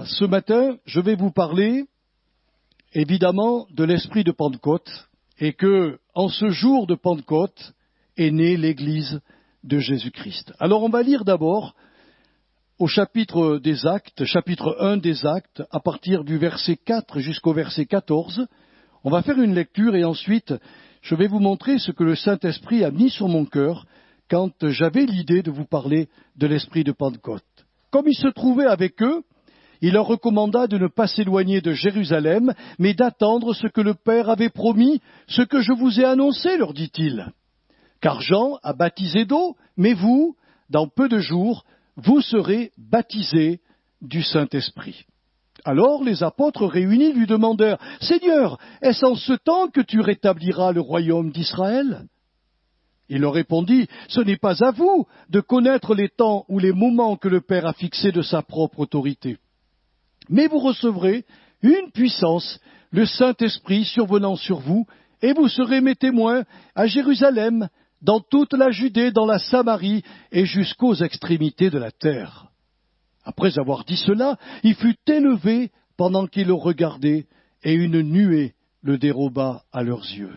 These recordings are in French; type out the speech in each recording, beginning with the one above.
Ce matin, je vais vous parler évidemment de l'esprit de Pentecôte et que, en ce jour de Pentecôte, est née l'Église de Jésus-Christ. Alors on va lire d'abord au chapitre des Actes, chapitre 1 des Actes, à partir du verset 4 jusqu'au verset 14. On va faire une lecture et ensuite je vais vous montrer ce que le Saint-Esprit a mis sur mon cœur quand j'avais l'idée de vous parler de l'esprit de Pentecôte. Comme il se trouvait avec eux, il leur recommanda de ne pas s'éloigner de Jérusalem, mais d'attendre ce que le Père avait promis, ce que je vous ai annoncé, leur dit-il. Car Jean a baptisé d'eau, mais vous, dans peu de jours, vous serez baptisés du Saint-Esprit. Alors les apôtres réunis lui demandèrent, « Seigneur, est-ce en ce temps que tu rétabliras le royaume d'Israël ?» Il leur répondit, « Ce n'est pas à vous de connaître les temps ou les moments que le Père a fixés de sa propre autorité. Mais vous recevrez une puissance, le Saint-Esprit survenant sur vous, et vous serez mes témoins à Jérusalem, dans toute la Judée, dans la Samarie et jusqu'aux extrémités de la terre. » Après avoir dit cela, il fut élevé pendant qu'ils le regardaient, et une nuée le déroba à leurs yeux.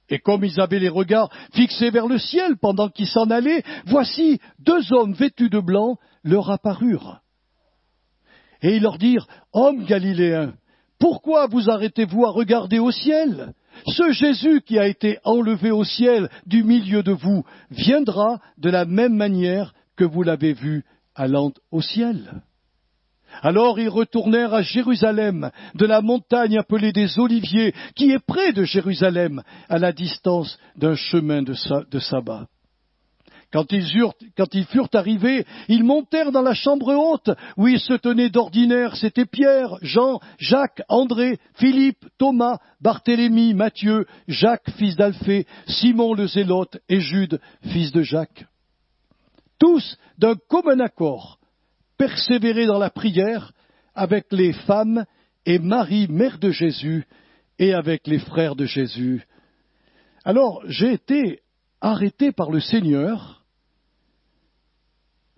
Et comme ils avaient les regards fixés vers le ciel pendant qu'ils s'en allaient, voici 2 hommes vêtus de blanc leur apparurent. Et ils leur dirent, « Hommes galiléens, pourquoi vous arrêtez-vous à regarder au ciel ? Ce Jésus qui a été enlevé au ciel du milieu de vous viendra de la même manière que vous l'avez vu allant au ciel. » Alors ils retournèrent à Jérusalem, de la montagne appelée des Oliviers, qui est près de Jérusalem, à la distance d'un chemin de sabbat. Quand ils furent arrivés, ils montèrent dans la chambre haute, où ils se tenaient d'ordinaire. C'étaient Pierre, Jean, Jacques, André, Philippe, Thomas, Barthélemy, Matthieu, Jacques, fils d'Alphée, Simon le Zélote et Jude, fils de Jacques. Tous, d'un commun accord, persévéraient dans la prière avec les femmes et Marie, mère de Jésus, et avec les frères de Jésus. Alors, j'ai été arrêté par le Seigneur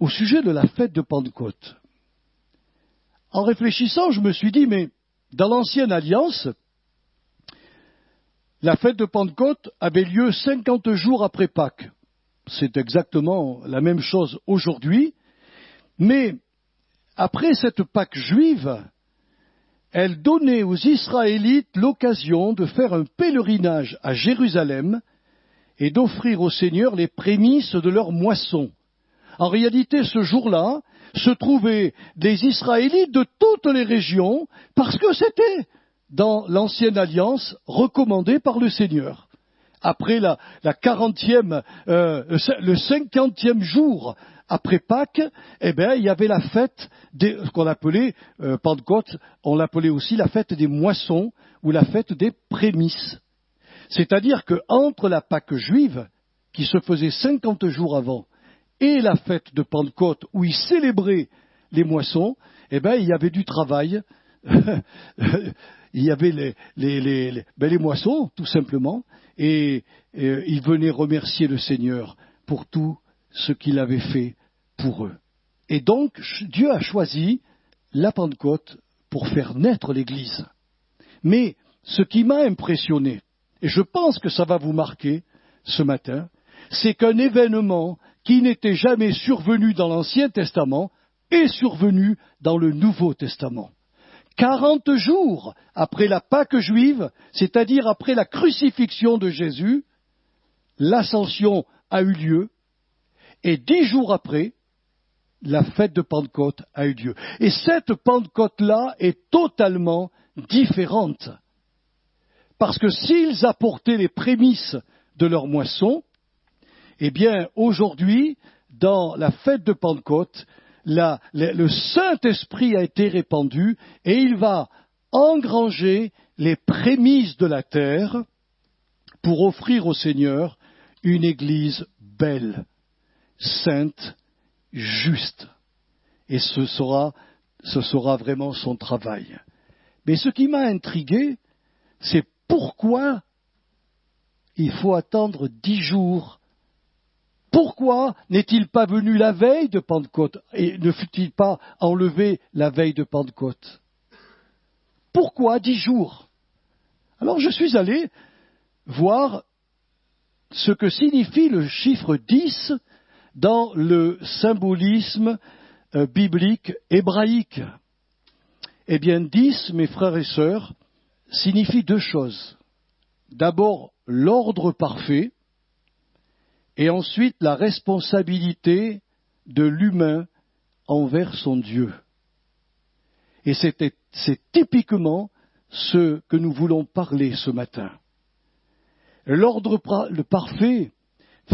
au sujet de la fête de Pentecôte. En réfléchissant, je me suis dit, mais dans l'Ancienne Alliance, la fête de Pentecôte avait lieu 50 jours après Pâques. C'est exactement la même chose aujourd'hui, mais après cette Pâque juive, elle donnait aux Israélites l'occasion de faire un pèlerinage à Jérusalem et d'offrir au Seigneur les prémices de leur moisson. En réalité, ce jour-là, se trouvaient des Israélites de toutes les régions, parce que c'était, dans l'Ancienne Alliance, recommandé par le Seigneur. Après le 50e jour après Pâques, eh bien, il y avait la fête ce qu'on appelait Pentecôte, on l'appelait aussi la fête des moissons ou la fête des prémices. C'est-à-dire qu'entre la Pâque juive, qui se faisait 50 jours avant, et la fête de Pentecôte, où ils célébraient les moissons, eh bien, il y avait du travail. Il y avait les moissons, tout simplement, et ils venaient remercier le Seigneur pour tout ce qu'il avait fait pour eux. Et donc, Dieu a choisi la Pentecôte pour faire naître l'Église. Mais ce qui m'a impressionné, et je pense que ça va vous marquer ce matin, c'est qu'un événement qui n'était jamais survenu dans l'Ancien Testament est survenu dans le Nouveau Testament. 40 jours après la Pâque juive, c'est-à-dire après la crucifixion de Jésus, l'ascension a eu lieu, et 10 jours après, la fête de Pentecôte a eu lieu. Et cette Pentecôte-là est totalement différente. Parce que s'ils apportaient les prémices de leur moisson, eh bien, aujourd'hui, dans la fête de Pentecôte, le Saint-Esprit a été répandu et il va engranger les prémices de la terre pour offrir au Seigneur une Église belle, sainte, juste. Et ce sera vraiment son travail. Mais ce qui m'a intrigué, c'est pourquoi il faut attendre 10 jours Pourquoi n'est-il pas venu la veille de Pentecôte et ne fut-il pas enlevé la veille de Pentecôte? Pourquoi 10 jours? Alors je suis allé voir ce que signifie le chiffre 10 dans le symbolisme biblique hébraïque. Eh bien, 10, mes frères et sœurs, signifie 2 choses. D'abord, l'ordre parfait, et ensuite la responsabilité de l'humain envers son Dieu. Et c'est typiquement ce que nous voulons parler ce matin. L'ordre parfait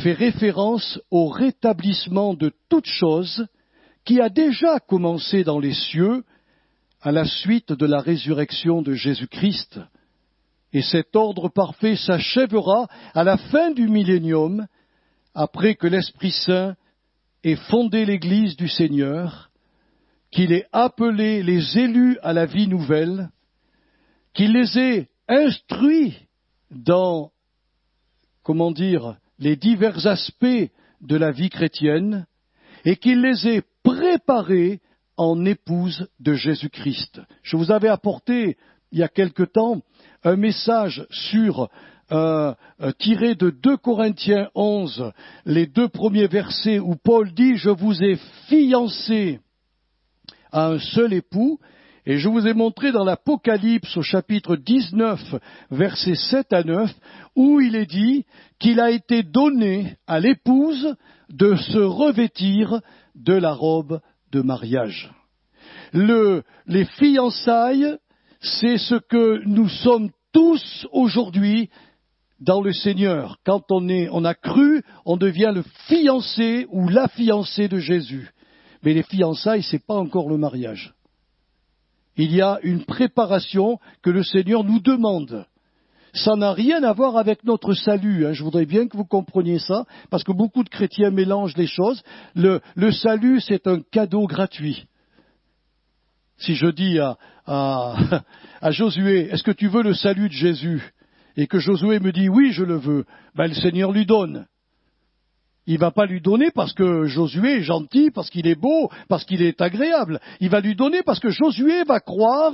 fait référence au rétablissement de toute chose qui a déjà commencé dans les cieux à la suite de la résurrection de Jésus-Christ. Et cet ordre parfait s'achèvera à la fin du millénium, après que l'Esprit Saint ait fondé l'Église du Seigneur, qu'il ait appelé les élus à la vie nouvelle, qu'il les ait instruits dans, les divers aspects de la vie chrétienne, et qu'il les ait préparés en épouse de Jésus-Christ. Je vous avais apporté, il y a quelque temps, un message tiré de 2 Corinthiens 11, les 2 premiers versets où Paul dit « Je vous ai fiancés à un seul époux », et je vous ai montré dans l'Apocalypse au chapitre 19, versets 7 à 9, où il est dit qu'il a été donné à l'épouse de se revêtir de la robe de mariage. Les fiançailles, c'est ce que nous sommes tous aujourd'hui dans le Seigneur. Quand on a cru, on devient le fiancé ou la fiancée de Jésus. Mais les fiançailles, ce n'est pas encore le mariage. Il y a une préparation que le Seigneur nous demande. Ça n'a rien à voir avec notre salut. Je voudrais bien que vous compreniez ça, parce que beaucoup de chrétiens mélangent les choses. Le salut, c'est un cadeau gratuit. Si je dis à Josué, est-ce que tu veux le salut de Jésus? Et que Josué me dit, oui, je le veux, le Seigneur lui donne. Il ne va pas lui donner parce que Josué est gentil, parce qu'il est beau, parce qu'il est agréable. Il va lui donner parce que Josué va croire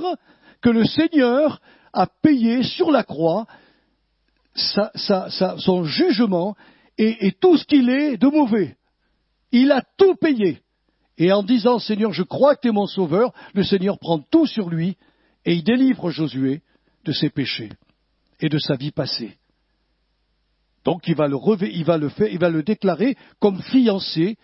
que le Seigneur a payé sur la croix son jugement et tout ce qu'il est de mauvais. Il a tout payé. Et en disant, Seigneur, je crois que tu es mon sauveur, le Seigneur prend tout sur lui et il délivre Josué de ses péchés et de sa vie passée. Donc il va le déclarer comme fiancé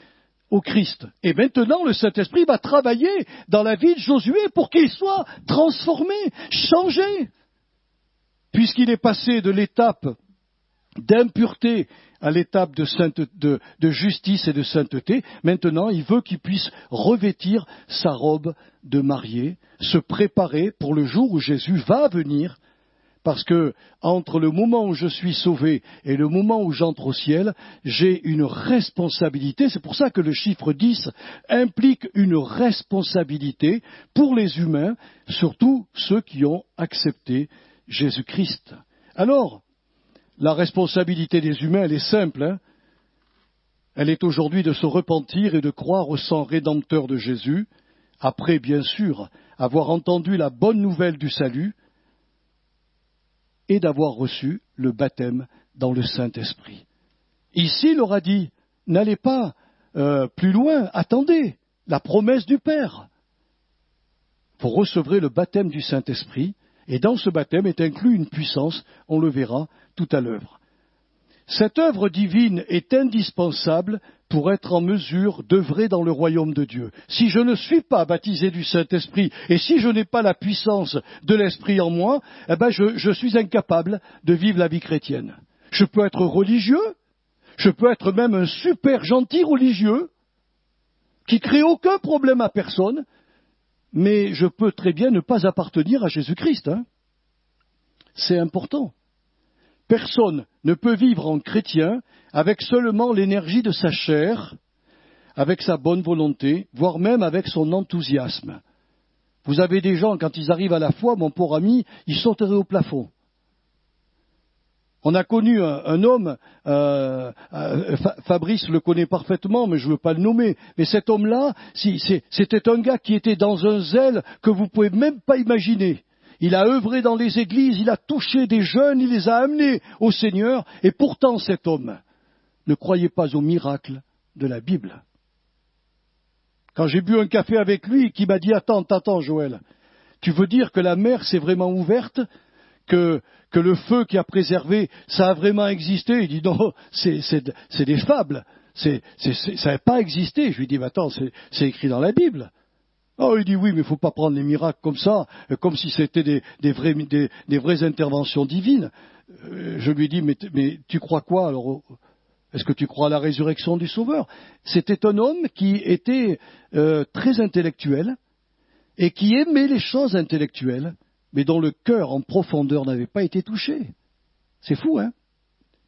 au Christ. Et maintenant, le Saint-Esprit va travailler dans la vie de Josué pour qu'il soit transformé, changé. Puisqu'il est passé de l'étape d'impureté à l'étape de justice et de sainteté, maintenant il veut qu'il puisse revêtir sa robe de mariée, se préparer pour le jour où Jésus va venir. Parce que entre le moment où je suis sauvé et le moment où j'entre au ciel, j'ai une responsabilité. C'est pour ça que le chiffre 10 implique une responsabilité pour les humains, surtout ceux qui ont accepté Jésus-Christ. Alors, la responsabilité des humains, elle est simple. Elle est aujourd'hui de se repentir et de croire au sang rédempteur de Jésus, après, bien sûr, avoir entendu la bonne nouvelle du salut, et d'avoir reçu le baptême dans le Saint-Esprit. Ici, il leur a dit, n'allez pas plus loin, attendez la promesse du Père. Vous recevrez le baptême du Saint-Esprit, et dans ce baptême est inclus une puissance, on le verra tout à l'œuvre. Cette œuvre divine est indispensable pour être en mesure d'œuvrer dans le royaume de Dieu. Si je ne suis pas baptisé du Saint-Esprit et si je n'ai pas la puissance de l'Esprit en moi, je suis incapable de vivre la vie chrétienne. Je peux être religieux, je peux être même un super gentil religieux qui crée aucun problème à personne, mais je peux très bien ne pas appartenir à Jésus-Christ. C'est important. Personne ne peut vivre en chrétien avec seulement l'énergie de sa chair, avec sa bonne volonté, voire même avec son enthousiasme. Vous avez des gens, quand ils arrivent à la foi, mon pauvre ami, ils sauteraient au plafond. On a connu un homme, Fabrice le connaît parfaitement, mais je ne veux pas le nommer. Mais cet homme-là, c'était un gars qui était dans un zèle que vous ne pouvez même pas imaginer. Il a œuvré dans les églises, il a touché des jeunes, il les a amenés au Seigneur. Et pourtant, cet homme ne croyait pas aux miracles de la Bible. Quand j'ai bu un café avec lui, qui m'a dit « Attends, Joël, tu veux dire que la mer s'est vraiment ouverte ? Que le feu qui a préservé, ça a vraiment existé ?» Il dit « Non, c'est des fables, ça n'a pas existé. » Je lui dis « Mais attends, c'est écrit dans la Bible. » Oh, il dit « Oui, mais il ne faut pas prendre les miracles comme ça, comme si c'était des vraies interventions divines. » Je lui dis « Mais tu crois quoi alors ? Est-ce que tu crois à la résurrection du Sauveur ?» C'était un homme qui était très intellectuel et qui aimait les choses intellectuelles, mais dont le cœur en profondeur n'avait pas été touché. C'est fou, hein ?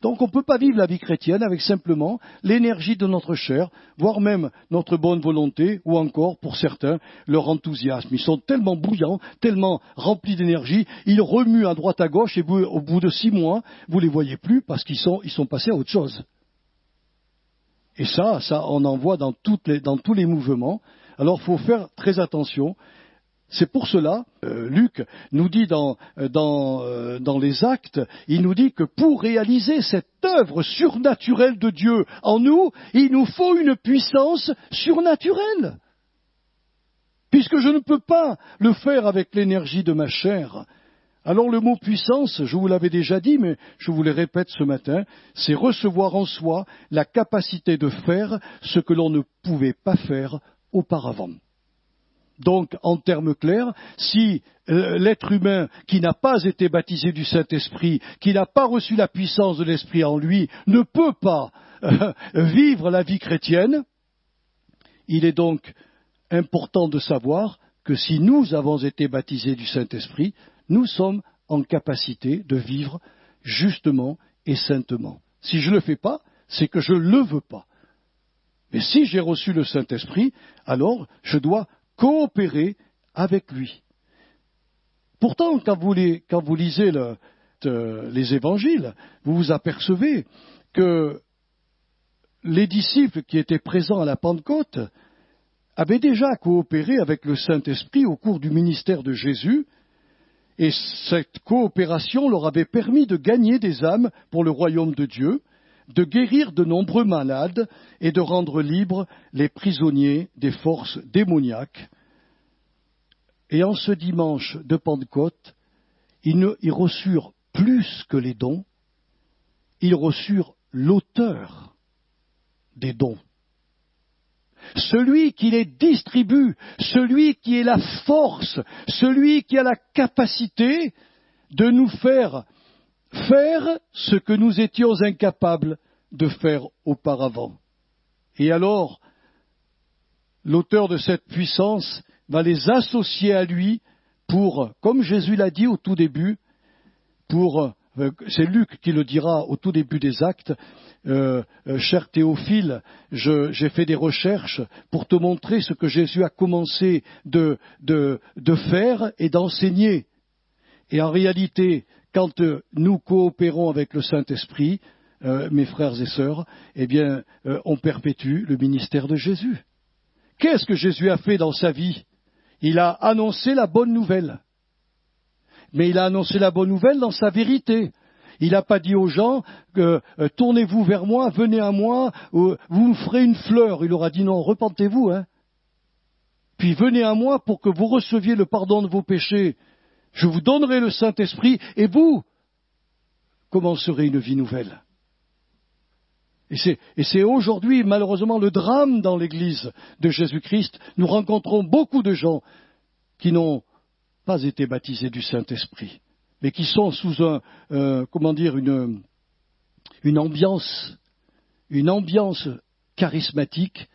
Donc on ne peut pas vivre la vie chrétienne avec simplement l'énergie de notre chair, voire même notre bonne volonté, ou encore, pour certains, leur enthousiasme. Ils sont tellement bouillants, tellement remplis d'énergie, ils remuent à droite à gauche, et au bout de 6 mois, vous ne les voyez plus parce qu'ils sont passés à autre chose. Et ça, on en voit dans tous les mouvements. Alors il faut faire très attention. C'est pour cela, Luc nous dit dans les Actes, il nous dit que pour réaliser cette œuvre surnaturelle de Dieu en nous, il nous faut une puissance surnaturelle. Puisque je ne peux pas le faire avec l'énergie de ma chair. Alors le mot puissance, je vous l'avais déjà dit, mais je vous le répète ce matin, c'est recevoir en soi la capacité de faire ce que l'on ne pouvait pas faire auparavant. Donc, en termes clairs, si l'être humain qui n'a pas été baptisé du Saint-Esprit, qui n'a pas reçu la puissance de l'Esprit en lui, ne peut pas vivre la vie chrétienne, il est donc important de savoir que si nous avons été baptisés du Saint-Esprit, nous sommes en capacité de vivre justement et saintement. Si je ne le fais pas, c'est que je ne le veux pas. Mais si j'ai reçu le Saint-Esprit, alors je dois coopérer avec lui. Pourtant, quand vous lisez les évangiles, vous vous apercevez que les disciples qui étaient présents à la Pentecôte avaient déjà coopéré avec le Saint-Esprit au cours du ministère de Jésus, et cette coopération leur avait permis de gagner des âmes pour le royaume de Dieu, de guérir de nombreux malades et de rendre libres les prisonniers des forces démoniaques. Et en ce dimanche de Pentecôte, ils reçurent plus que les dons, ils reçurent l'auteur des dons. Celui qui les distribue, celui qui est la force, celui qui a la capacité de nous faire ce que nous étions incapables de faire auparavant. Et alors, l'auteur de cette puissance va les associer à lui pour, comme Jésus l'a dit au tout début, c'est Luc qui le dira au tout début des Actes, cher Théophile, j'ai fait des recherches pour te montrer ce que Jésus a commencé de faire et d'enseigner. Et en réalité, quand nous coopérons avec le Saint-Esprit, mes frères et sœurs, eh bien, on perpétue le ministère de Jésus. Qu'est-ce que Jésus a fait dans sa vie ? Il a annoncé la bonne nouvelle. Mais il a annoncé la bonne nouvelle dans sa vérité. Il n'a pas dit aux gens tournez-vous vers moi, venez à moi, vous me ferez une fleur. Il leur a dit non, repentez-vous. Puis venez à moi pour que vous receviez le pardon de vos péchés. Je vous donnerai le Saint-Esprit et vous commencerez une vie nouvelle. Et c'est aujourd'hui, malheureusement, le drame dans l'Église de Jésus-Christ. Nous rencontrons beaucoup de gens qui n'ont pas été baptisés du Saint-Esprit, mais qui sont sous une ambiance charismatique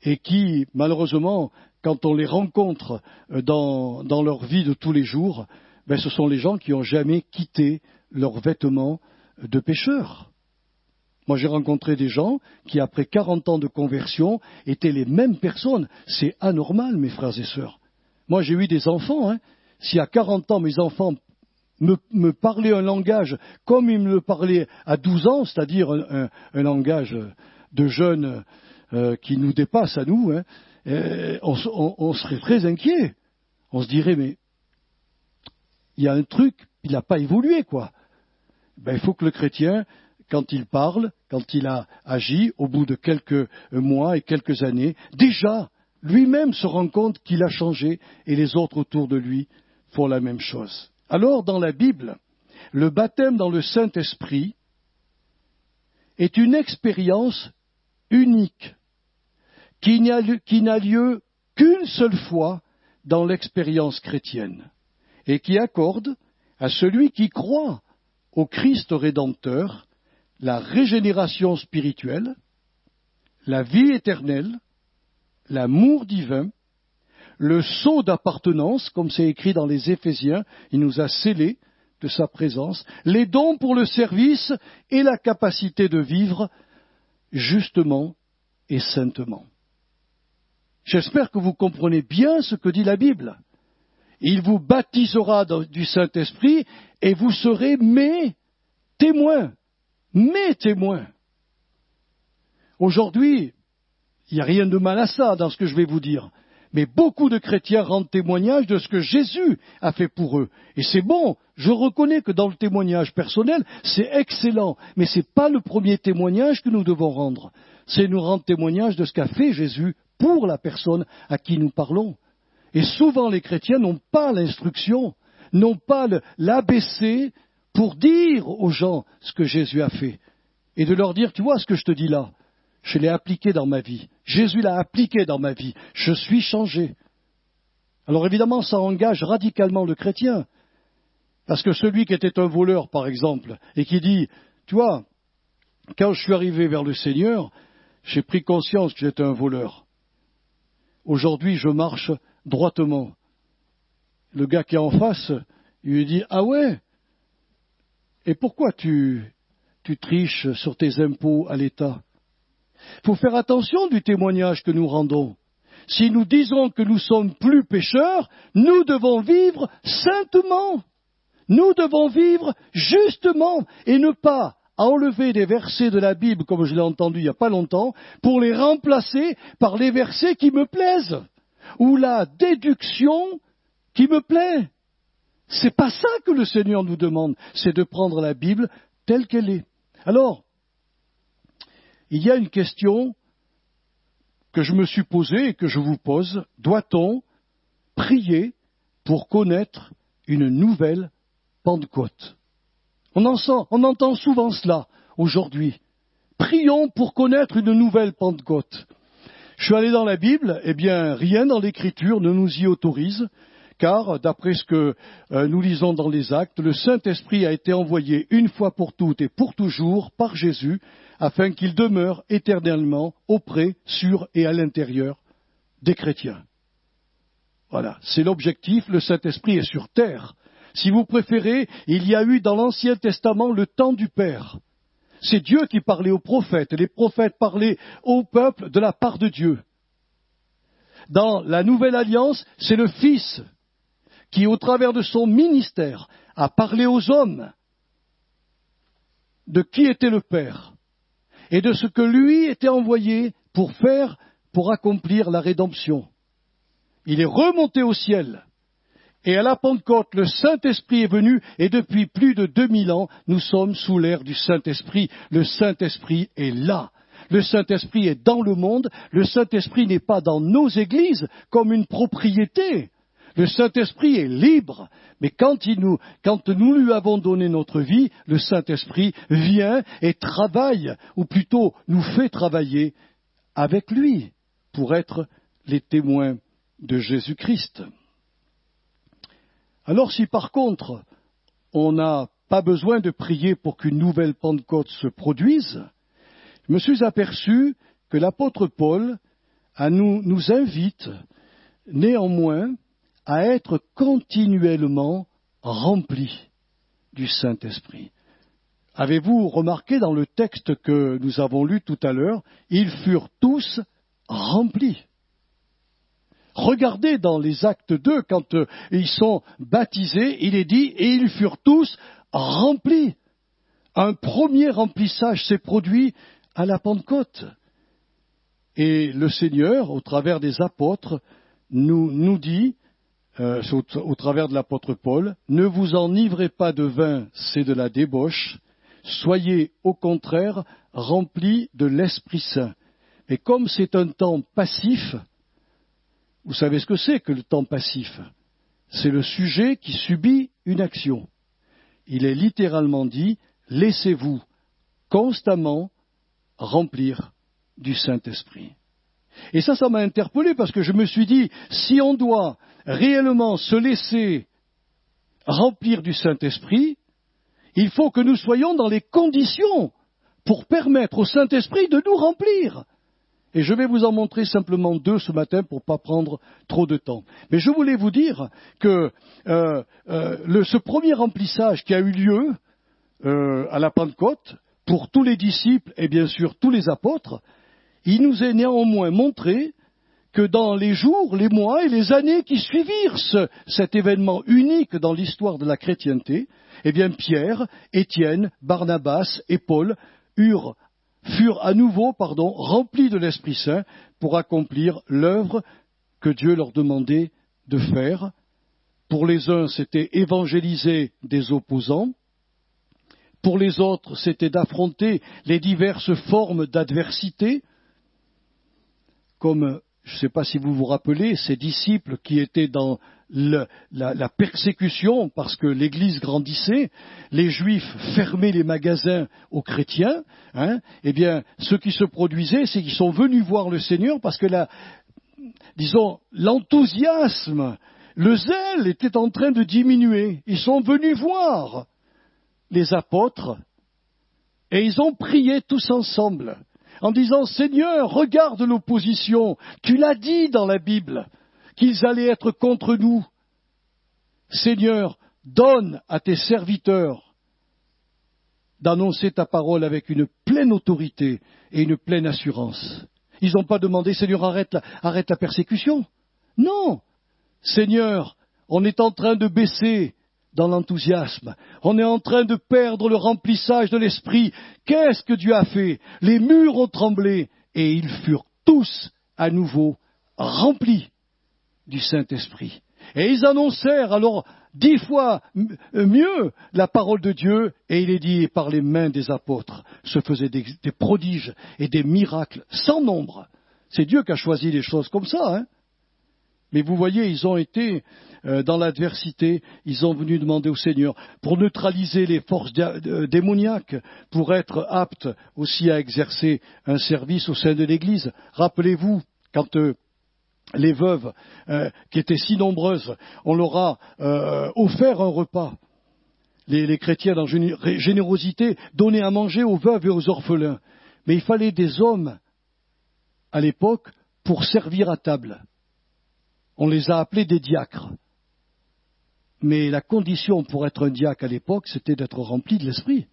et qui, malheureusement, quand on les rencontre dans leur vie de tous les jours, ce sont les gens qui n'ont jamais quitté leurs vêtements de pécheurs. Moi, j'ai rencontré des gens qui, après 40 ans de conversion, étaient les mêmes personnes. C'est anormal, mes frères et sœurs. Moi, j'ai eu des enfants. Si à 40 ans, mes enfants me parler un langage comme il me le parlait à 12 ans, c'est-à-dire un langage de jeunes qui nous dépasse à nous, hein, on serait très inquiet. On se dirait, mais il y a un truc, il n'a pas évolué, quoi. Ben, il faut que le chrétien, quand il parle, quand il a agi, au bout de quelques mois et quelques années, déjà, lui-même se rend compte qu'il a changé et les autres autour de lui font la même chose. Alors, dans la Bible, le baptême dans le Saint-Esprit est une expérience unique qui n'a lieu qu'une seule fois dans l'expérience chrétienne et qui accorde à celui qui croit au Christ Rédempteur la régénération spirituelle, la vie éternelle, l'amour divin, le sceau d'appartenance, comme c'est écrit dans les Éphésiens, il nous a scellés de sa présence, les dons pour le service et la capacité de vivre justement et saintement. J'espère que vous comprenez bien ce que dit la Bible. Il vous baptisera du Saint-Esprit et vous serez mes témoins. Mes témoins. Aujourd'hui, il n'y a rien de mal à ça dans ce que je vais vous dire. Mais beaucoup de chrétiens rendent témoignage de ce que Jésus a fait pour eux. Et c'est bon, je reconnais que dans le témoignage personnel, c'est excellent. Mais ce n'est pas le premier témoignage que nous devons rendre. C'est nous rendre témoignage de ce qu'a fait Jésus pour la personne à qui nous parlons. Et souvent les chrétiens n'ont pas l'instruction, n'ont pas l'ABC pour dire aux gens ce que Jésus a fait. Et de leur dire, tu vois ce que je te dis là, je l'ai appliqué dans ma vie. Jésus l'a appliqué dans ma vie. Je suis changé. Alors évidemment, ça engage radicalement le chrétien. Parce que celui qui était un voleur, par exemple, et qui dit, tu vois, quand je suis arrivé vers le Seigneur, j'ai pris conscience que j'étais un voleur. Aujourd'hui, je marche droitement. Le gars qui est en face, il lui dit, ah ouais, et pourquoi tu triches sur tes impôts à l'État? Il faut faire attention du témoignage que nous rendons. Si nous disons que nous sommes plus pécheurs, nous devons vivre saintement. Nous devons vivre justement et ne pas enlever des versets de la Bible, comme je l'ai entendu il n'y a pas longtemps, pour les remplacer par les versets qui me plaisent, ou la déduction qui me plaît. C'est pas ça que le Seigneur nous demande, c'est de prendre la Bible telle qu'elle est. Alors, il y a une question que je me suis posée et que je vous pose. Doit-on prier pour connaître une nouvelle Pentecôte? On entend souvent cela aujourd'hui. Prions pour connaître une nouvelle Pentecôte. Je suis allé dans la Bible, eh bien, rien dans l'Écriture ne nous y autorise, car, d'après ce que nous lisons dans les Actes, le Saint-Esprit a été envoyé une fois pour toutes et pour toujours par Jésus, afin qu'il demeure éternellement auprès, sur et à l'intérieur des chrétiens. Voilà, c'est l'objectif, le Saint-Esprit est sur terre. Si vous préférez, il y a eu dans l'Ancien Testament le temps du Père. C'est Dieu qui parlait aux prophètes, et les prophètes parlaient au peuple de la part de Dieu. Dans la Nouvelle Alliance, c'est le Fils qui, au travers de son ministère, a parlé aux hommes de qui était le Père et de ce que lui était envoyé pour faire, pour accomplir la rédemption. Il est remonté au ciel. Et à la Pentecôte, le Saint-Esprit est venu, et depuis plus de 2000 ans, nous sommes sous l'ère du Saint-Esprit. Le Saint-Esprit est là. Le Saint-Esprit est dans le monde. Le Saint-Esprit n'est pas dans nos églises comme une propriété. Le Saint-Esprit est libre. Mais quand nous lui avons donné notre vie, le Saint-Esprit vient et travaille, ou plutôt nous fait travailler avec lui pour être les témoins de Jésus-Christ. Alors si par contre, on n'a pas besoin de prier pour qu'une nouvelle Pentecôte se produise, je me suis aperçu que l'apôtre Paul nous invite néanmoins à être continuellement remplis du Saint-Esprit. Avez-vous remarqué dans le texte que nous avons lu tout à l'heure, ils furent tous remplis. Regardez dans les Actes 2, quand ils sont baptisés, il est dit, et ils furent tous remplis. Un premier remplissage s'est produit à la Pentecôte. Et le Seigneur, au travers des apôtres, nous dit, au travers de l'apôtre Paul, « Ne vous enivrez pas de vin, c'est de la débauche, soyez au contraire remplis de l'Esprit Saint. » Mais comme c'est un temps passif, vous savez ce que c'est que le temps passif? C'est le sujet qui subit une action. Il est littéralement dit, laissez-vous constamment remplir du Saint-Esprit. Et ça m'a interpellé parce que je me suis dit, si on doit réellement se laisser remplir du Saint-Esprit, il faut que nous soyons dans les conditions pour permettre au Saint-Esprit de nous remplir. Et je vais vous en montrer simplement 2 ce matin pour ne pas prendre trop de temps. Mais je voulais vous dire que ce premier remplissage qui a eu lieu à la Pentecôte, pour tous les disciples et bien sûr tous les apôtres, il nous est néanmoins montré que dans les jours, les mois et les années qui suivirent cet événement unique dans l'histoire de la chrétienté, eh bien Pierre, Étienne, Barnabas et Paul furent à nouveau remplis de l'Esprit Saint pour accomplir l'œuvre que Dieu leur demandait de faire. Pour les uns, c'était évangéliser des opposants. Pour les autres, c'était d'affronter les diverses formes d'adversité, comme, je ne sais pas si vous vous rappelez, ces disciples qui étaient dans la persécution parce que l'Église grandissait, les Juifs fermaient les magasins aux chrétiens, eh bien, ce qui se produisait, c'est qu'ils sont venus voir le Seigneur parce que l'enthousiasme, le zèle était en train de diminuer. Ils sont venus voir les apôtres et ils ont prié tous ensemble en disant « Seigneur, regarde l'opposition, tu l'as dit dans la Bible, qu'ils allaient être contre nous. Seigneur, donne à tes serviteurs d'annoncer ta parole avec une pleine autorité et une pleine assurance. » Ils n'ont pas demandé « Seigneur, arrête la persécution. » Non, Seigneur, on est en train de baisser dans l'enthousiasme. On est en train de perdre le remplissage de l'esprit. Qu'est-ce que Dieu a fait? Les murs ont tremblé et ils furent tous à nouveau remplis du Saint-Esprit. Et ils annoncèrent alors 10 fois mieux la parole de Dieu, et il est dit, par les mains des apôtres se faisaient des prodiges et des miracles sans nombre. C'est Dieu qui a choisi les choses comme ça, Mais vous voyez, ils ont été dans l'adversité, ils sont venus demander au Seigneur pour neutraliser les forces démoniaques, pour être aptes aussi à exercer un service au sein de l'Église. Rappelez-vous, quand les veuves, qui étaient si nombreuses, on leur a offert un repas. Les chrétiens, dans générosité, donnaient à manger aux veuves et aux orphelins. Mais il fallait des hommes, à l'époque, pour servir à table. On les a appelés des diacres. Mais la condition pour être un diacre à l'époque, c'était d'être rempli de l'esprit.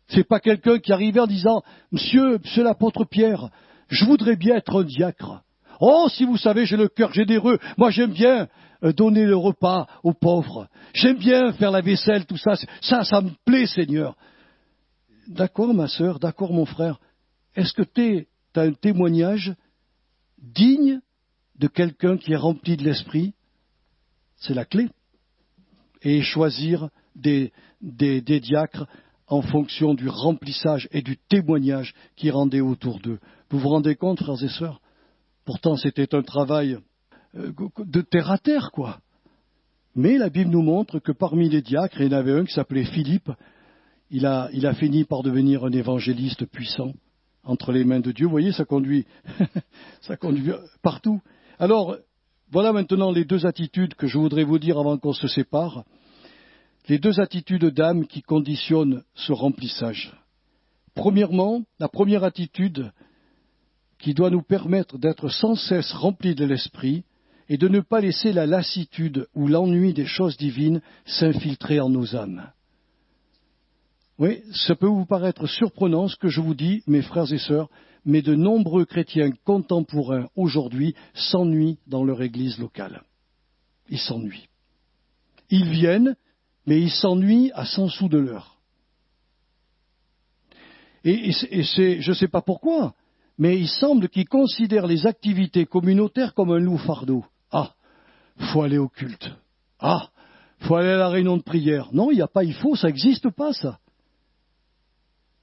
C'est pas quelqu'un qui arrivait en disant « Monsieur l'apôtre Pierre, je voudrais bien être un diacre. Oh, si vous savez, j'ai le cœur généreux. Moi, j'aime bien donner le repas aux pauvres. J'aime bien faire la vaisselle, tout ça. Ça me plaît, Seigneur. » D'accord, ma sœur, d'accord, mon frère. Est-ce que tu as un témoignage digne de quelqu'un qui est rempli de l'esprit? C'est la clé. Et choisir des diacres en fonction du remplissage et du témoignage qui rendait autour d'eux. Vous vous rendez compte, frères et sœurs? Pourtant, c'était un travail de terre à terre, quoi. Mais la Bible nous montre que parmi les diacres, il y en avait un qui s'appelait Philippe. Il a fini par devenir un évangéliste puissant entre les mains de Dieu. Vous voyez, ça conduit partout. Alors, voilà maintenant les 2 attitudes que je voudrais vous dire avant qu'on se sépare. Les 2 attitudes d'âme qui conditionnent ce remplissage. Premièrement, la première attitude qui doit nous permettre d'être sans cesse remplis de l'esprit et de ne pas laisser la lassitude ou l'ennui des choses divines s'infiltrer en nos âmes. Oui, ça peut vous paraître surprenant ce que je vous dis, mes frères et sœurs, mais de nombreux chrétiens contemporains aujourd'hui s'ennuient dans leur église locale. Ils s'ennuient. Ils viennent, mais ils s'ennuient à 100 sous de l'heure. Et je ne sais pas pourquoi, mais il semble qu'ils considèrent les activités communautaires comme un loup-fardeau. Ah, faut aller au culte. Ah, faut aller à la réunion de prière. Non, il n'y a pas il faut, ça n'existe pas ça.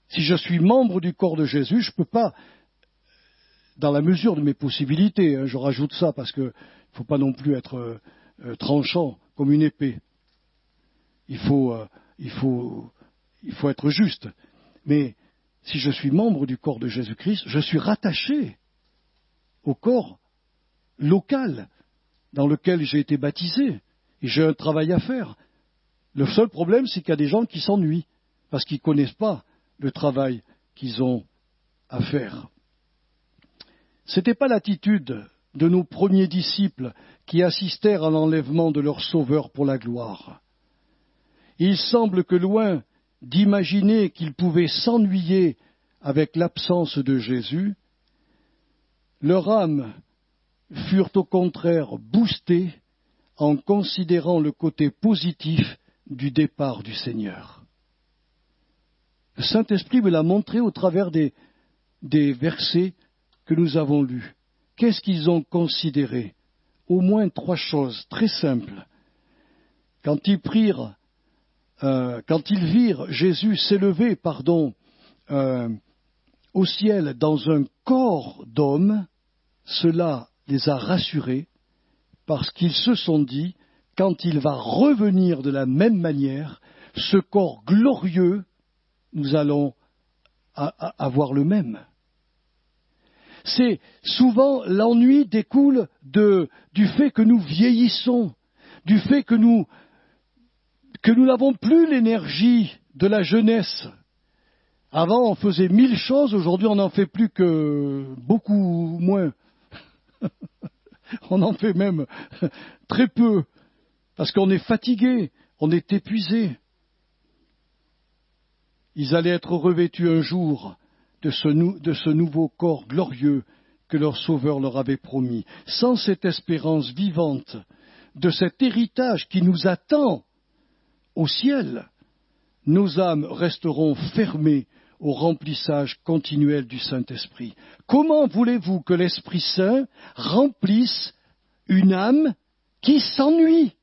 Si je suis membre du corps de Jésus, je ne peux pas, dans la mesure de mes possibilités, je rajoute ça parce qu'il ne faut pas non plus être tranchant comme une épée. Il faut être juste. Mais si je suis membre du corps de Jésus-Christ, je suis rattaché au corps local dans lequel j'ai été baptisé. Et j'ai un travail à faire. Le seul problème, c'est qu'il y a des gens qui s'ennuient parce qu'ils ne connaissent pas le travail qu'ils ont à faire. Ce n'était pas l'attitude de nos premiers disciples qui assistèrent à l'enlèvement de leur Sauveur pour la gloire. Il semble que loin d'imaginer qu'ils pouvaient s'ennuyer avec l'absence de Jésus, leur âme furent au contraire boostées en considérant le côté positif du départ du Seigneur. Le Saint-Esprit me l'a montré au travers des versets que nous avons lus. Qu'est-ce qu'ils ont considéré? Au moins 3 choses très simples. Quand ils virent Jésus s'élever, au ciel dans un corps d'homme, cela les a rassurés parce qu'ils se sont dit, quand il va revenir de la même manière, ce corps glorieux, nous allons avoir le même. C'est souvent l'ennui découle du fait que nous vieillissons, du fait que nous n'avons plus l'énergie de la jeunesse. Avant, on faisait 1000 choses, aujourd'hui, on n'en fait plus que beaucoup moins. On en fait même très peu, parce qu'on est fatigué, on est épuisé. Ils allaient être revêtus un jour de ce nouveau corps glorieux que leur Sauveur leur avait promis. Sans cette espérance vivante, de cet héritage qui nous attend au ciel, nos âmes resteront fermées au remplissage continuel du Saint-Esprit. Comment voulez-vous que l'Esprit Saint remplisse une âme qui s'ennuie?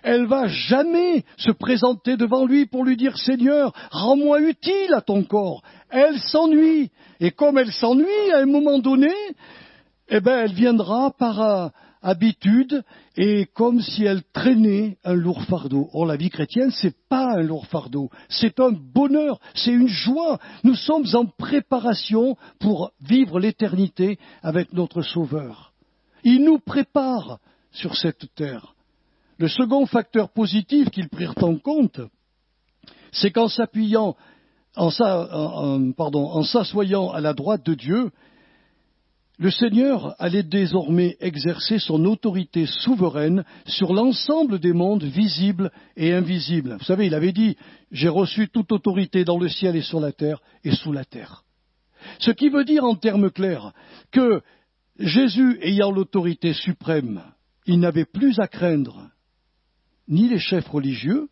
Elle va jamais se présenter devant lui pour lui dire « Seigneur, rends-moi utile à ton corps ». Elle s'ennuie. Et comme elle s'ennuie, à un moment donné, elle viendra par habitude et comme si elle traînait un lourd fardeau. Or, la vie chrétienne, c'est pas un lourd fardeau. C'est un bonheur, c'est une joie. Nous sommes en préparation pour vivre l'éternité avec notre Sauveur. Il nous prépare sur cette terre. Le second facteur positif qu'ils prirent en compte, c'est qu'en s'asseyant à la droite de Dieu, le Seigneur allait désormais exercer son autorité souveraine sur l'ensemble des mondes visibles et invisibles. Vous savez, il avait dit « J'ai reçu toute autorité dans le ciel et sur la terre et sous la terre ». Ce qui veut dire en termes clairs que Jésus ayant l'autorité suprême, il n'avait plus à craindre ni les chefs religieux,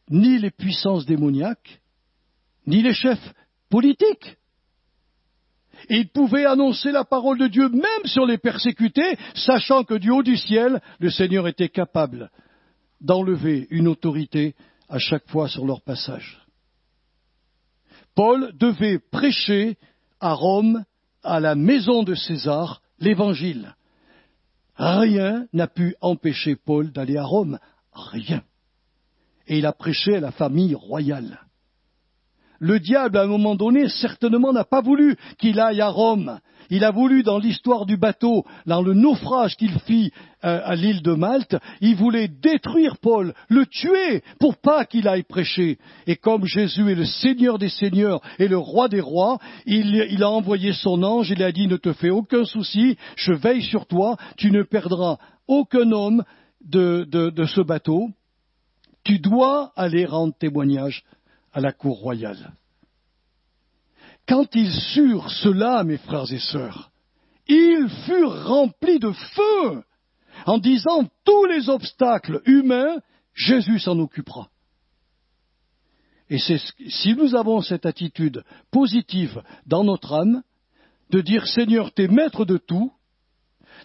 ni les puissances démoniaques, ni les chefs politiques. Et il pouvait annoncer la parole de Dieu même sur les persécutés, sachant que du haut du ciel, le Seigneur était capable d'enlever une autorité à chaque fois sur leur passage. Paul devait prêcher à Rome, à la maison de César, l'Évangile. Rien n'a pu empêcher Paul d'aller à Rome. Rien. Et il a prêché à la famille royale. Le diable, à un moment donné, certainement n'a pas voulu qu'il aille à Rome. Il a voulu, dans l'histoire du bateau, dans le naufrage qu'il fit à l'île de Malte, il voulait détruire Paul, le tuer, pour pas qu'il aille prêcher. Et comme Jésus est le Seigneur des Seigneurs et le Roi des Rois, il a envoyé son ange, il a dit « Ne te fais aucun souci, je veille sur toi, tu ne perdras aucun homme de ce bateau. Tu dois aller rendre témoignage à la cour royale. » quand ils surent cela, mes frères et sœurs, ils furent remplis de feu, en disant tous les obstacles humains, Jésus s'en occupera. Et si nous avons cette attitude positive dans notre âme, de dire Seigneur, t'es maître de tout.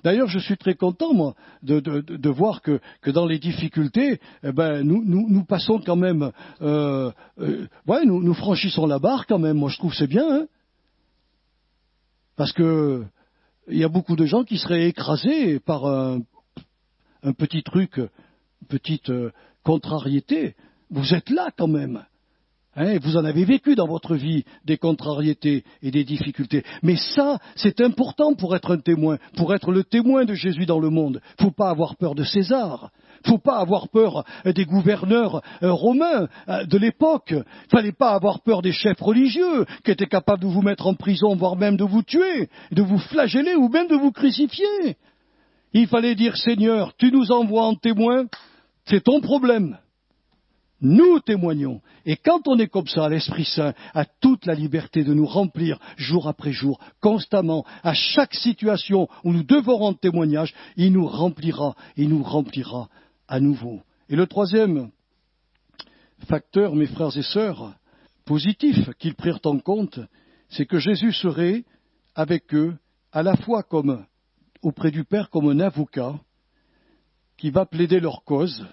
D'ailleurs, je suis très content, moi, de voir que dans les difficultés, nous passons quand même, nous franchissons la barre quand même. Moi, je trouve que c'est bien, hein, parce que il y a beaucoup de gens qui seraient écrasés par un petit truc, une petite contrariété. Vous êtes là quand même. Hein, vous en avez vécu dans votre vie des contrariétés et des difficultés. Mais ça, c'est important pour être un témoin, pour être le témoin de Jésus dans le monde. Il ne faut pas avoir peur de César. Il ne faut pas avoir peur des gouverneurs romains de l'époque. Il ne fallait pas avoir peur des chefs religieux qui étaient capables de vous mettre en prison, voire même de vous tuer, de vous flageller ou même de vous crucifier. Il fallait dire, Seigneur, tu nous envoies en témoin, c'est ton problème. Nous témoignons. Et quand on est comme ça, l'Esprit Saint a toute la liberté de nous remplir jour après jour, constamment, à chaque situation où nous devons rendre témoignage, il nous remplira à nouveau. Et le troisième facteur, mes frères et sœurs, positif qu'ils prirent en compte, c'est que Jésus serait avec eux, à la fois comme auprès du Père, comme un avocat qui va plaider leur cause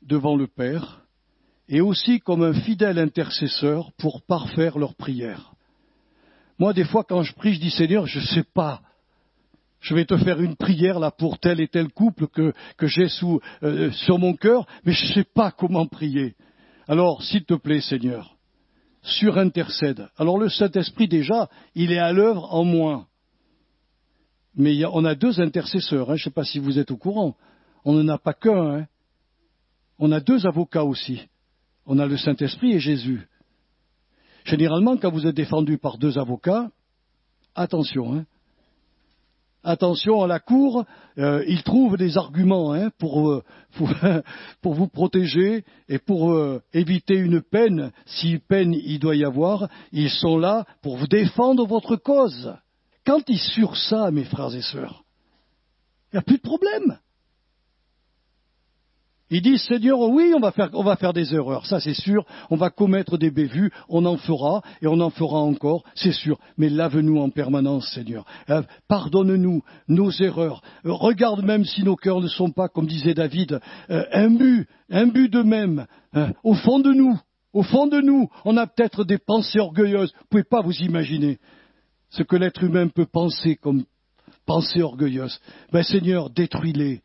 devant le Père, et aussi comme un fidèle intercesseur pour parfaire leurs prières. Moi, des fois, quand je prie, je dis, Seigneur, je ne sais pas, je vais te faire une prière là pour tel et tel couple que j'ai sur mon cœur, mais je ne sais pas comment prier. Alors, s'il te plaît, Seigneur, surintercède. Alors le Saint-Esprit, déjà, il est à l'œuvre en moi. Mais on a deux intercesseurs, hein, je ne sais pas si vous êtes au courant. On n'en a pas qu'un, hein. On a deux avocats aussi. On a le Saint-Esprit et Jésus. Généralement, quand vous êtes défendu par deux avocats, attention, hein. Attention, à la cour, ils trouvent des arguments, hein, pour vous protéger et pour éviter une peine. Si peine il doit y avoir, ils sont là pour vous défendre votre cause. Quand ils surent ça, mes frères et sœurs, il n'y a plus de problème. Ils disent, Seigneur, oui, on va faire des erreurs, ça c'est sûr, on va commettre des bévues, on en fera, et on en fera encore, c'est sûr, mais lave-nous en permanence, Seigneur. Pardonne-nous nos erreurs. Regarde même si nos cœurs ne sont pas, comme disait David, imbus d'eux-mêmes, au fond de nous, on a peut-être des pensées orgueilleuses, vous ne pouvez pas vous imaginer ce que l'être humain peut penser comme pensée orgueilleuse. Ben Seigneur, détruis-les.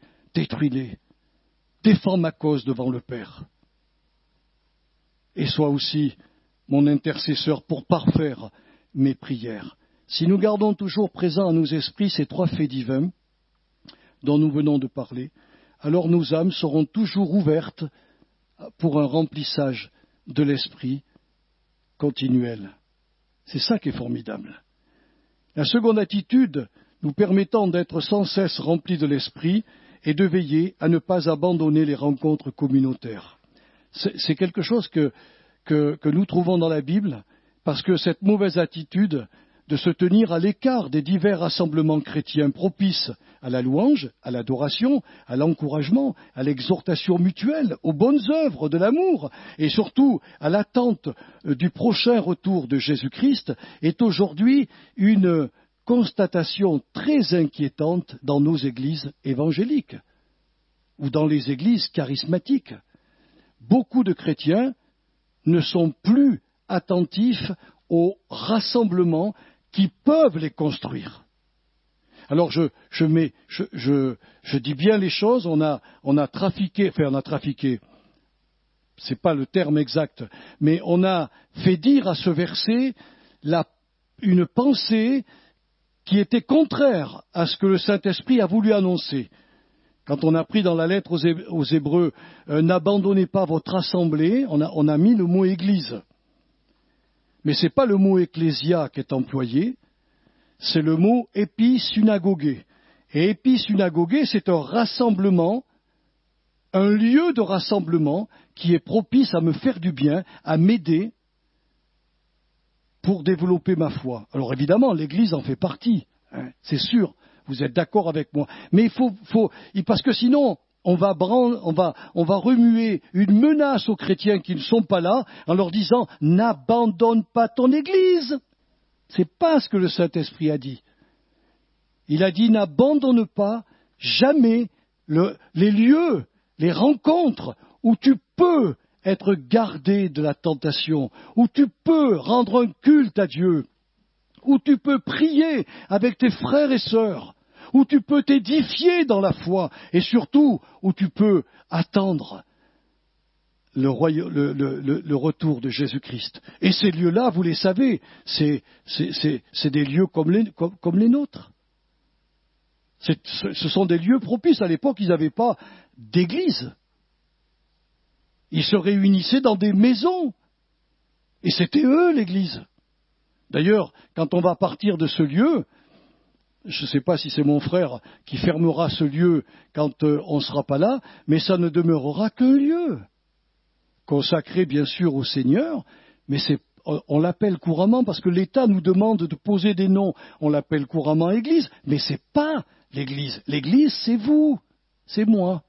Défends ma cause devant le Père. Et sois aussi mon intercesseur pour parfaire mes prières. Si nous gardons toujours présents à nos esprits ces trois faits divins dont nous venons de parler, alors nos âmes seront toujours ouvertes pour un remplissage de l'esprit continuel. C'est ça qui est formidable. La seconde attitude nous permettant d'être sans cesse remplis de l'esprit, et de veiller à ne pas abandonner les rencontres communautaires. C'est quelque chose que nous trouvons dans la Bible, parce que cette mauvaise attitude de se tenir à l'écart des divers rassemblements chrétiens propices à la louange, à l'adoration, à l'encouragement, à l'exhortation mutuelle, aux bonnes œuvres de l'amour, et surtout à l'attente du prochain retour de Jésus-Christ, est aujourd'hui une constatation très inquiétante dans nos églises évangéliques ou dans les églises charismatiques. Beaucoup de chrétiens ne sont plus attentifs aux rassemblements qui peuvent les construire. Alors je dis bien les choses, on a trafiqué, c'est pas le terme exact, mais on a fait dire à ce verset une pensée qui était contraire à ce que le Saint-Esprit a voulu annoncer. Quand on a pris dans la lettre aux Hébreux, n'abandonnez pas votre assemblée, on a mis le mot église. Mais ce n'est pas le mot ecclésia qui est employé, c'est le mot épisynagogé. Et épisynagogé, c'est un rassemblement, un lieu de rassemblement qui est propice à me faire du bien, à m'aider, pour développer ma foi. Alors évidemment, l'Église en fait partie, hein, c'est sûr, vous êtes d'accord avec moi. Mais parce que sinon, on va remuer une menace aux chrétiens qui ne sont pas là en leur disant « N'abandonne pas ton Église !» C'est pas ce que le Saint-Esprit a dit. Il a dit « N'abandonne pas jamais les lieux, les rencontres où tu peux être gardé de la tentation, où tu peux rendre un culte à Dieu, où tu peux prier avec tes frères et sœurs, où tu peux t'édifier dans la foi, et surtout où tu peux attendre le retour de Jésus-Christ. Et ces lieux-là, vous les savez, c'est des lieux comme les nôtres. Ce sont des lieux propices. À l'époque, ils n'avaient pas d'église. Ils se réunissaient dans des maisons. Et c'était eux, l'église. D'ailleurs, quand on va partir de ce lieu, je ne sais pas si c'est mon frère qui fermera ce lieu quand on ne sera pas là, mais ça ne demeurera qu'un lieu, consacré bien sûr au Seigneur, mais on l'appelle couramment parce que l'État nous demande de poser des noms, on l'appelle couramment Église, mais ce n'est pas l'Église. L'Église, c'est vous, c'est moi.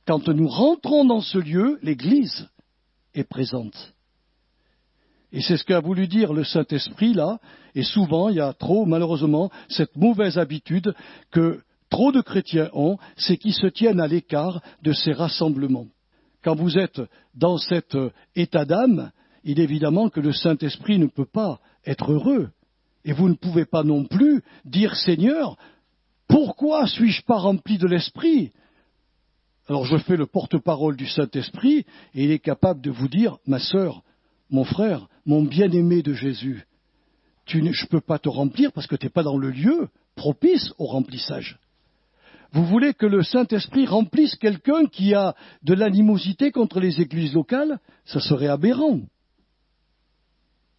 Quand nous rentrons dans ce lieu, l'Église est présente. Et c'est ce qu'a voulu dire le Saint-Esprit là, et souvent il y a malheureusement, cette mauvaise habitude que trop de chrétiens ont, c'est qu'ils se tiennent à l'écart de ces rassemblements. Quand vous êtes dans cet état d'âme, il est évidemment que le Saint-Esprit ne peut pas être heureux. Et vous ne pouvez pas non plus dire « Seigneur, pourquoi suis-je pas rempli de l'Esprit ?» Alors je fais le porte-parole du Saint-Esprit et il est capable de vous dire « Ma sœur, mon frère, mon bien-aimé de Jésus, je ne peux pas te remplir parce que tu n'es pas dans le lieu propice au remplissage. » Vous voulez que le Saint-Esprit remplisse quelqu'un qui a de l'animosité contre les églises locales? Ça serait aberrant.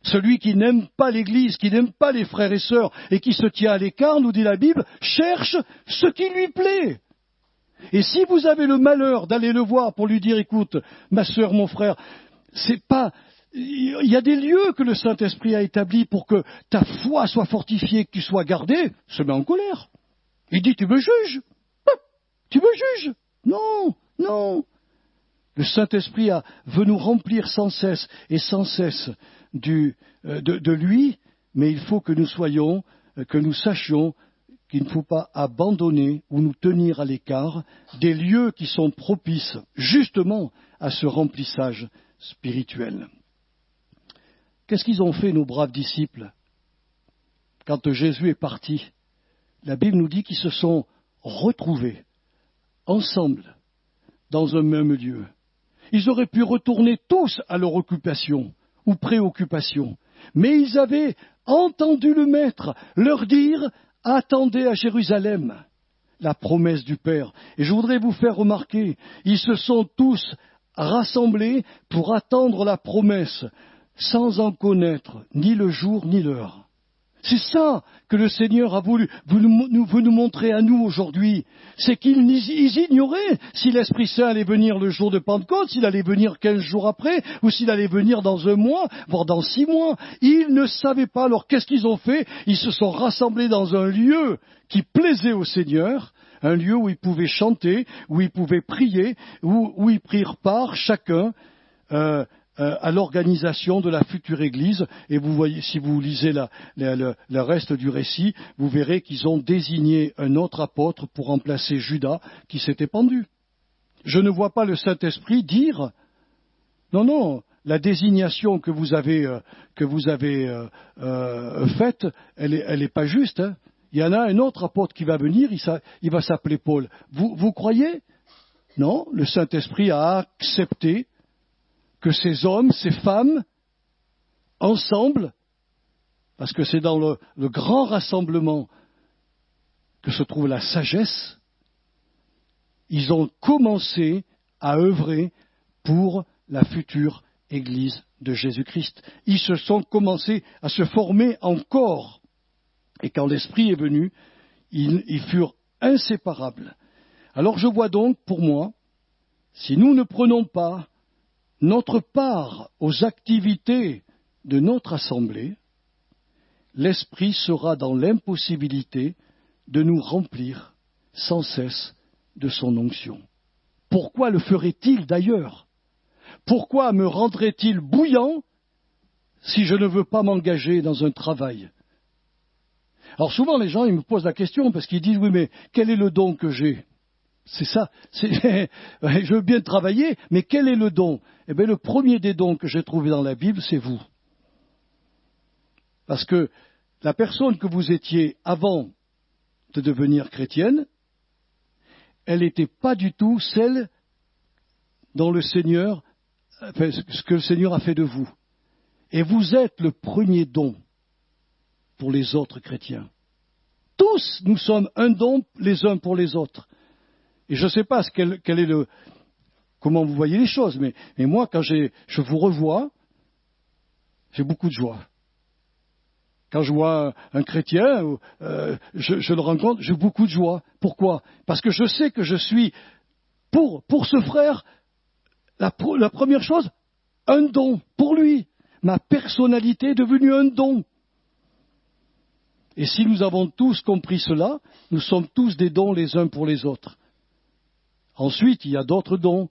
Celui qui n'aime pas l'Église, qui n'aime pas les frères et sœurs et qui se tient à l'écart, nous dit la Bible, cherche ce qui lui plaît. Et si vous avez le malheur d'aller le voir pour lui dire, écoute, ma sœur, mon frère, il y a des lieux que le Saint-Esprit a établis pour que ta foi soit fortifiée, que tu sois gardé, se met en colère. Il dit, tu me juges? Tu me juges? Non, non. Le Saint-Esprit veut nous remplir sans cesse et sans cesse de lui, mais il faut que nous sachions qu'il ne faut pas abandonner ou nous tenir à l'écart des lieux qui sont propices justement à ce remplissage spirituel. Qu'est-ce qu'ils ont fait, nos braves disciples, quand Jésus est parti? La Bible nous dit qu'ils se sont retrouvés ensemble dans un même lieu. Ils auraient pu retourner tous à leur occupation ou préoccupation, mais ils avaient entendu le Maître leur dire « Attendez à Jérusalem » la promesse du Père. Et je voudrais vous faire remarquer, ils se sont tous rassemblés pour attendre la promesse, sans en connaître ni le jour ni l'heure. C'est ça que le Seigneur a veut nous montrer à nous aujourd'hui. C'est qu'ils ignoraient si l'Esprit Saint allait venir le jour de Pentecôte, s'il allait venir 15 jours après, ou s'il allait venir dans un mois, voire dans 6 mois. Ils ne savaient pas. Alors qu'est-ce qu'ils ont fait? Ils se sont rassemblés dans un lieu qui plaisait au Seigneur, un lieu où ils pouvaient chanter, où ils pouvaient prier, où ils prirent part chacun à l'organisation de la future Église. Et vous voyez, si vous lisez le reste du récit, vous verrez qu'ils ont désigné un autre apôtre pour remplacer Judas qui s'était pendu. Je ne vois pas le Saint-Esprit dire « Non, la désignation que vous avez faite, elle est pas juste. Hein. Il y en a un autre apôtre qui va venir, il va s'appeler Paul. Vous croyez? Non, le Saint-Esprit a accepté que ces hommes, ces femmes, ensemble, parce que c'est dans le grand rassemblement que se trouve la sagesse, ils ont commencé à œuvrer pour la future Église de Jésus-Christ. Ils se sont commencés à se former en corps. Et quand l'Esprit est venu, ils furent inséparables. Alors je vois donc, pour moi, si nous ne prenons pas notre part aux activités de notre assemblée, l'Esprit sera dans l'impossibilité de nous remplir sans cesse de son onction. Pourquoi le ferait-il d'ailleurs? Pourquoi me rendrait-il bouillant si je ne veux pas m'engager dans un travail? Alors souvent les gens ils me posent la question parce qu'ils disent oui mais quel est le don que j'ai? C'est ça, je veux bien travailler, mais quel est le don? Eh bien le premier des dons que j'ai trouvé dans la Bible, c'est vous. Parce que la personne que vous étiez avant de devenir chrétienne, elle n'était pas du tout celle dont le Seigneur, enfin, ce que le Seigneur a fait de vous. Et vous êtes le premier don pour les autres chrétiens. Tous, nous sommes un don les uns pour les autres. Et je ne sais pas comment vous voyez les choses, mais moi, quand je vous revois, j'ai beaucoup de joie. Quand je vois un chrétien, je le rencontre, j'ai beaucoup de joie. Pourquoi? Parce que je sais que je suis, pour ce frère, la première chose, un don pour lui. Ma personnalité est devenue un don. Et si nous avons tous compris cela, nous sommes tous des dons les uns pour les autres. Ensuite, il y a d'autres dons.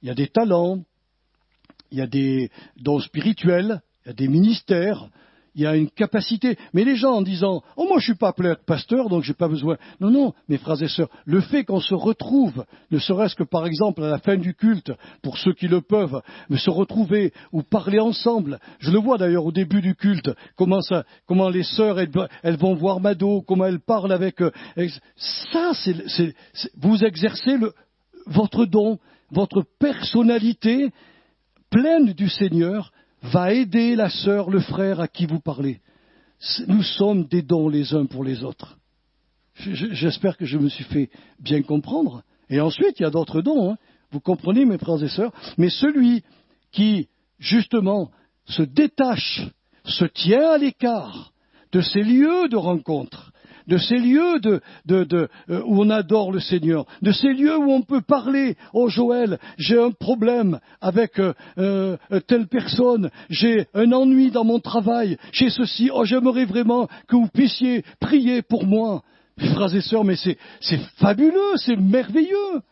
Il y a des talents, il y a des dons spirituels, il y a des ministères, il y a une capacité. Mais les gens en disant « Oh, moi je ne suis pas appelé à être pasteur, donc je n'ai pas besoin. » Non, non, mes frères et sœurs, le fait qu'on se retrouve, ne serait-ce que par exemple à la fin du culte, pour ceux qui le peuvent, se retrouver ou parler ensemble. Je le vois d'ailleurs au début du culte, comment les sœurs, elles vont voir Mado, comment elles parlent avec... ça, vous exercez votre don, votre personnalité pleine du Seigneur va aider la sœur, le frère à qui vous parlez. Nous sommes des dons les uns pour les autres. J'espère que je me suis fait bien comprendre. Et ensuite, il y a d'autres dons. Vous comprenez, mes frères et sœurs? Mais celui qui, justement, se détache, se tient à l'écart de ces lieux de rencontre, de ces lieux où on adore le Seigneur, de ces lieux où on peut parler. Oh Joël, j'ai un problème avec telle personne, j'ai un ennui dans mon travail, j'ai ceci, oh j'aimerais vraiment que vous puissiez prier pour moi. Mes frères et sœurs, mais c'est fabuleux, c'est merveilleux.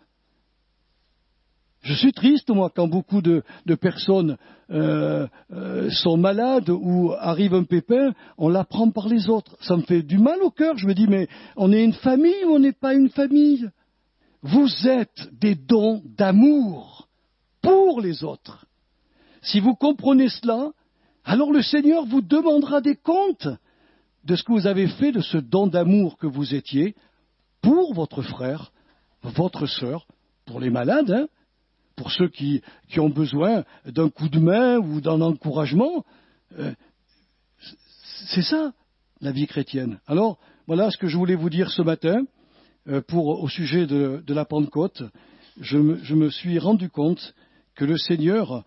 Je suis triste, moi, quand beaucoup de personnes sont malades ou arrive un pépin, on l'apprend par les autres. Ça me fait du mal au cœur. Je me dis, mais on est une famille ou on n'est pas une famille? Vous êtes des dons d'amour pour les autres. Si vous comprenez cela, alors le Seigneur vous demandera des comptes de ce que vous avez fait de ce don d'amour que vous étiez pour votre frère, votre sœur, pour les malades, pour ceux qui ont besoin d'un coup de main ou d'un encouragement. C'est ça, la vie chrétienne. Alors, voilà ce que je voulais vous dire ce matin au sujet de la Pentecôte. Je me suis rendu compte que le Seigneur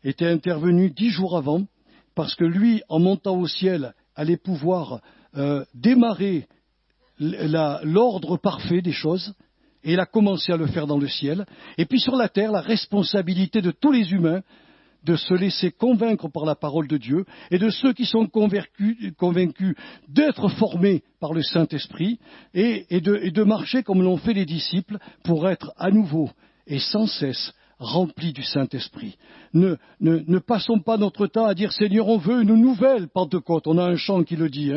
était intervenu 10 jours avant, parce que lui, en montant au ciel, allait pouvoir démarrer l'ordre parfait des choses. Et il a commencé à le faire dans le ciel. Et puis sur la terre, la responsabilité de tous les humains de se laisser convaincre par la parole de Dieu et de ceux qui sont convaincus d'être formés par le Saint-Esprit et de marcher comme l'ont fait les disciples pour être à nouveau et sans cesse remplis du Saint-Esprit. Ne passons pas notre temps à dire « Seigneur, on veut une nouvelle Pentecôte ». On a un chant qui le dit,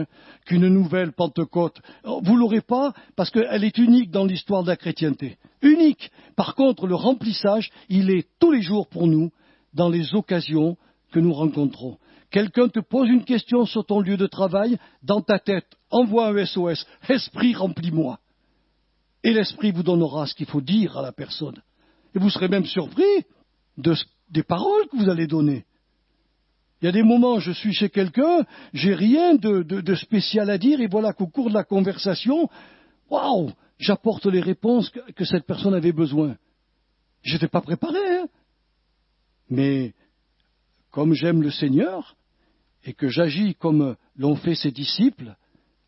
qu'une nouvelle Pentecôte. Vous ne l'aurez pas parce qu'elle est unique dans l'histoire de la chrétienté. Unique. Par contre, le remplissage, il est tous les jours pour nous dans les occasions que nous rencontrons. Quelqu'un te pose une question sur ton lieu de travail, dans ta tête, envoie un SOS. « Esprit, remplis-moi ». Et l'Esprit vous donnera ce qu'il faut dire à la personne. Et vous serez même surpris des paroles que vous allez donner. Il y a des moments, je suis chez quelqu'un, j'ai rien de spécial à dire, et voilà qu'au cours de la conversation, waouh, j'apporte les réponses que cette personne avait besoin. Je n'étais pas préparé, Mais comme j'aime le Seigneur, et que j'agis comme l'ont fait ses disciples,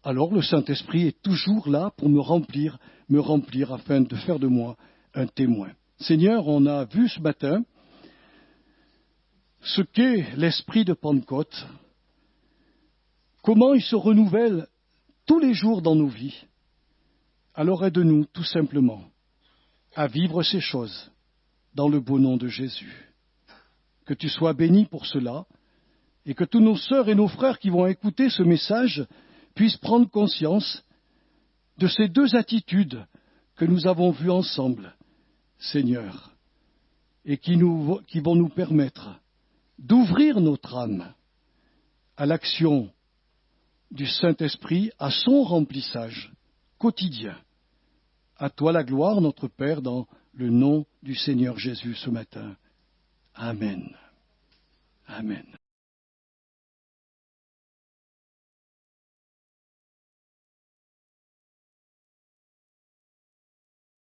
alors le Saint-Esprit est toujours là pour me remplir afin de faire de moi un témoin. Seigneur, on a vu ce matin ce qu'est l'esprit de Pentecôte, comment il se renouvelle tous les jours dans nos vies. Alors aide-nous tout simplement à vivre ces choses dans le beau nom de Jésus. Que tu sois béni pour cela et que tous nos sœurs et nos frères qui vont écouter ce message puissent prendre conscience de ces deux attitudes que nous avons vues ensemble, Seigneur, et qui vont nous permettre d'ouvrir notre âme à l'action du Saint-Esprit, à son remplissage quotidien. À toi la gloire, notre Père, dans le nom du Seigneur Jésus ce matin. Amen. Amen.